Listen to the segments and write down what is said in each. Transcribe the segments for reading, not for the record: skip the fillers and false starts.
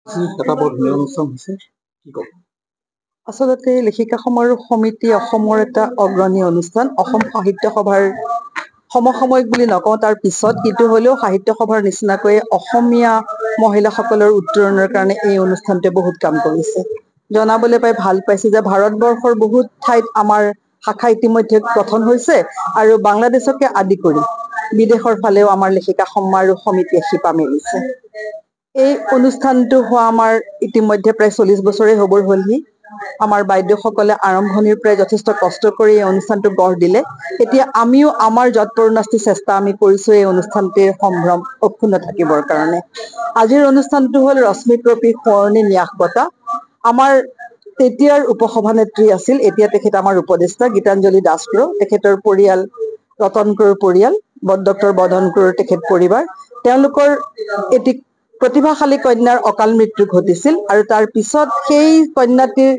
এটা বৰ ধুনীয়া অনুষ্ঠান হৈছে কি ক'ব? আচলতে লেখিকা সমাৰোহ সমিতি অসমৰ এটা অগ্ৰণী অনুষ্ঠান। অসম সাহিত্য সভাৰ সমসাময়িক বুলি নকওঁ তাৰ পিছত, কিন্তু হ'লেও সাহিত্য সভাৰ নিচিনাকৈ অসমীয়া মহিলাসকলৰ উত্তৰণৰ কাৰণে এই অনুষ্ঠানটোৱে বহুত কাম কৰিছে। জনাবলৈ পাই ভাল পাইছে যে ভাৰতবৰ্ষৰ বহুত ঠাইত আমাৰ শাখা ইতিমধ্যে গঠন হৈছে আৰু বাংলাদেশকে আদি কৰি বিদেশৰ ফালেও আমাৰ লেখিকা সমাৰোহ সমিতিয়ে শিপা মেলিছে। এই অনুষ্ঠানটো হোৱা আমাৰ ইতিমধ্যে প্ৰায় 40 বছৰে হ'বৰ হ'লহি। আমাৰ বাইদেউসকলে আৰম্ভণিৰ পৰাই যথেষ্ট কষ্ট কৰি এই অনুষ্ঠানটো গঢ় দিলে। এতিয়া আমিও আমাৰ যৎপৰোনাস্তি চেষ্টা আমি কৰিছো এই অনুষ্ঠানটিৰ সম্ভ্ৰম অক্ষুণ্ণ থাকিবৰ কাৰণে। আজিৰ অনুষ্ঠানটো হ'ল ৰশ্মিক ৰবি সোঁৱৰণি ন্যাস বঁটা। আমাৰ তেতিয়াৰ উপসভানেত্ৰী আছিল, এতিয়া তেখেত আমাৰ উপদেষ্টা গীতাঞ্জলি দাস ক্ৰুৰ। তেখেতৰ পৰিয়াল ৰতন ক্ৰুৰ পৰিয়াল, ডক্টৰ বদন ক্ৰুৰ তেখেত পৰিবাৰ। তেওঁলোকৰ এটি প্ৰতিভাশালী কন্যাৰ অকাল মৃত্যু ঘটিছিল আৰু তাৰ পিছত সেই কন্যাটিৰ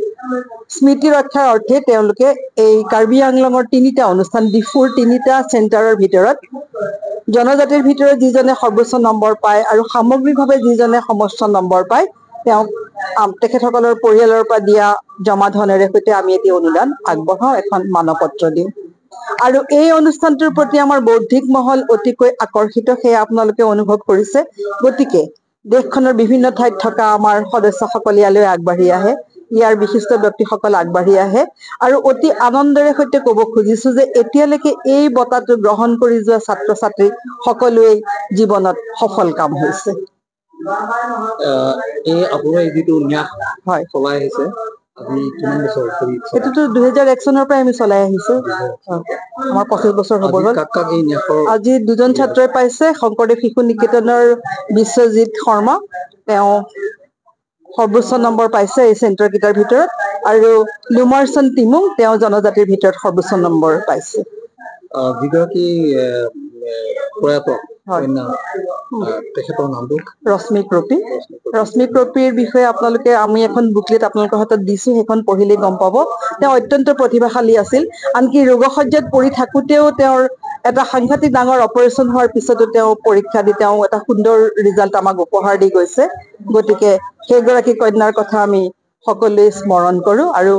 স্মৃতি ৰক্ষাৰ অৰ্থে তেওঁলোকে এই কাৰ্বি আংলঙৰ 3টা অনুষ্ঠান, ডিফুৰ 3টা চেণ্টাৰৰ ভিতৰত জনজাতিৰ ভিতৰত যিজনে সৰ্বোচ্চ নম্বৰ পায় আৰু সামগ্ৰিকভাৱে যিজনে সমস্ত নম্বৰ পায় তেওঁক তেখেতসকলৰ পৰিয়ালৰ পৰা দিয়া জমা ধনেৰে সৈতে আমি এটি অনুদান আগবঢ়াওঁ, এখন মানপত্ৰ দিওঁ। আৰু এই অনুষ্ঠানটোৰ প্ৰতি আমাৰ বৌদ্ধিক মহল অতিকৈ আকৰ্ষিত, সেয়া আপোনালোকে অনুভৱ কৰিছে। গতিকে দেশখনৰ বিভিন্ন ঠাইত থকা আমাৰ সদস্যসকল ইয়ালৈ আগবাঢ়ি আহে, ইয়াৰ বিশিষ্ট ব্যক্তিসকল আগবাঢ়ি আহে আৰু অতি আনন্দৰে সৈতে ক'ব খুজিছো যে এতিয়ালৈকে এই বঁটাটো গ্ৰহণ কৰি যোৱা ছাত্ৰ ছাত্ৰী সকলোৱে জীৱনত সফল কাম হৈছে। এই আপোনাৰ যিটো ন্যাস হয় চলাই আহিছে আজি কিমান বছৰ? সেইটোতো 2001 চনৰ পৰাই আমি চলাই আহিছো। আমাৰ 25 বছৰ হ'ব হ'ল। আজি 2জন ছাত্ৰই পাইছে। শংকৰদেৱ শিশু নিকেতনৰ বিশ্বজিৎ শৰ্মা, তেওঁ সৰ্বোচ্চ নম্বৰ পাইছে এই চেণ্টাৰ কেইটাৰ ভিতৰত, আৰু লুমাৰচন টিমুং, তেওঁ জনজাতিৰ ভিতৰত সৰ্বোচ্চ নম্বৰ পাইছে। যিগৰাকী প্ৰয়াত কন্যা তেখেতৰ নামটো? ৰশ্মিক ৰবি। ৰশ্মিক ৰবিৰ বিষয়ে আপোনালোকে, আমি এখন বুকলেট আপোনালোকৰ হাতত দিছো, সেইখন পঢ়িলেই গম পাব। তেওঁ অত্যন্ত প্ৰতিভাশালী আছিল। আনকি ৰোগসজ্জাত পৰি থাকোতেও তেওঁৰ এটা সাংঘাতিক ডাঙৰ অপাৰেচন হোৱাৰ পিছতো তেওঁ পৰীক্ষা দি তেওঁ এটা সুন্দৰ ৰিজাল্ট আমাক উপহাৰ দি গৈছে। গতিকে সেইগৰাকী কন্যাৰ কথা আমি সকলোৱে স্মৰণ কৰো আৰু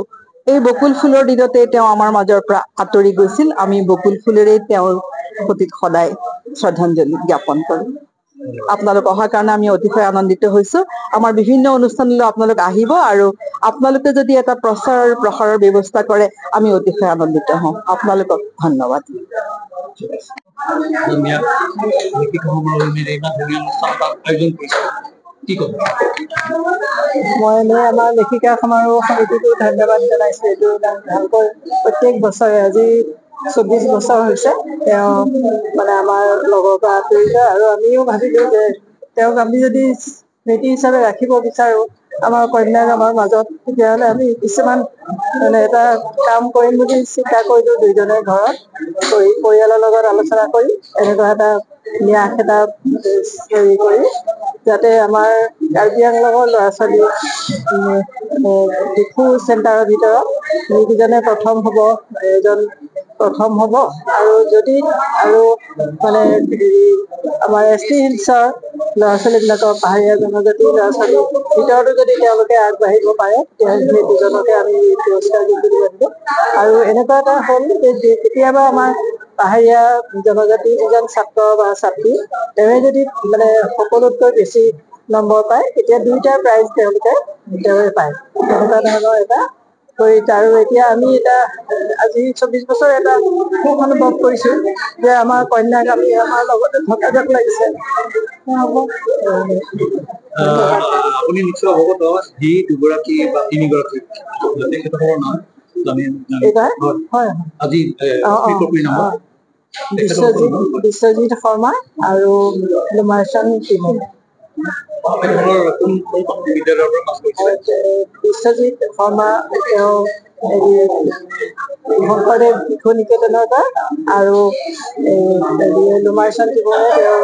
এই বকুল ফুলৰ দিনতে তেওঁ আমাৰ মাজৰ পৰা আঁতৰি গৈছিল। আমি বকুল ফুলেৰে তেওঁৰ প্ৰতি সদায় শ্ৰদ্ধাঞ্জলি জ্ঞাপন কৰো। আপোনালোক অহাৰ কাৰণে আমি অতিশয় আনন্দিত হৈছো। আমাৰ বিভিন্ন অনুষ্ঠানলৈ আপোনালোক আহিব আৰু আপোনালোকে যদি এটা প্ৰচাৰ প্ৰসাৰৰ ব্যৱস্থা কৰে আমি অতিশয় আনন্দিত হওঁ। আপোনালোকক ধন্যবাদ। মই আমাৰ লেখিকা সমাৰোহ সমিতিটো ধন্যবাদ জনাইছো। এইটো ভালকৈ প্ৰত্যেক বছৰে আজি 24 বছৰ হৈছে তেওঁ আমাৰ লগৰ পৰা আঁতৰি যায়, আৰু আমিও ভাবিলো যে তেওঁক আমি যদি স্মৃতি হিচাপে ৰাখিব বিচাৰো আমাৰ কন্যাক আমাৰ মাজত, তেতিয়াহ'লে আমি কিছুমান এটা কাম কৰিম বুলি চিন্তা কৰিলো। 2জনে ঘৰত পৰিয়ালৰ লগত আলোচনা কৰি এনেকুৱা এটা ন্যাস এটা হেৰি কৰি, যাতে আমাৰ কাৰ্বি আংলঙৰ ল'ৰা ছোৱালী ডিফু চেণ্টাৰৰ ভিতৰত যিকেইজনে প্ৰথম হ'ব, এজন প্ৰথম হ'ব, আৰু যদি আৰু আমাৰ ST হিলছৰ ল'ৰা ছোৱালীবিলাকৰ, পাহাৰীয়া জনজাতিৰ ল'ৰা ছোৱালীৰ ভিতৰতো যদি তেওঁলোকে আগবাঢ়িব পাৰে তেতিয়াহ'লে সেই 2জনকে আমি পুৰস্কাৰ দিম বুলি ভাবিলো। আৰু এনেকুৱা এটা হ'ল যে কেতিয়াবা আমাৰ পাহাৰীয়া জনজাতিৰ যিজন ছাত্ৰ বা ছাত্ৰী তেওঁ যদি সকলোতকৈ বেছি নম্বৰ পায় তেতিয়া 2টা প্ৰাইজ তেওঁলোকে পায়। তেনেকুৱা ধৰণৰ এটা কৰিছে। আৰু এতিয়া আমি আজি 24 বছৰ এটা সুখ অনুভৱ কৰিছো যে আমাৰ কন্যাক আমি আমাৰ লগতে থকা যেন লাগিছে। আপুনি নিশ্চয় অৱগত যি 2গৰাকী বা 3গৰাকী তেখেতসকলৰ নাম আজি বিশ্বজিৎ শৰ্মা আৰু লুমাৰচন টিমুং। বিশ্বজিৎ শৰ্মা তেওঁ শংকৰদেৱ শিশু নিকেতনৰ পৰা, আৰু লুমাৰচন টিমুঙে তেওঁ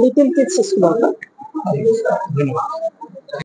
লিটিল কিডছ স্কুলৰ পৰা।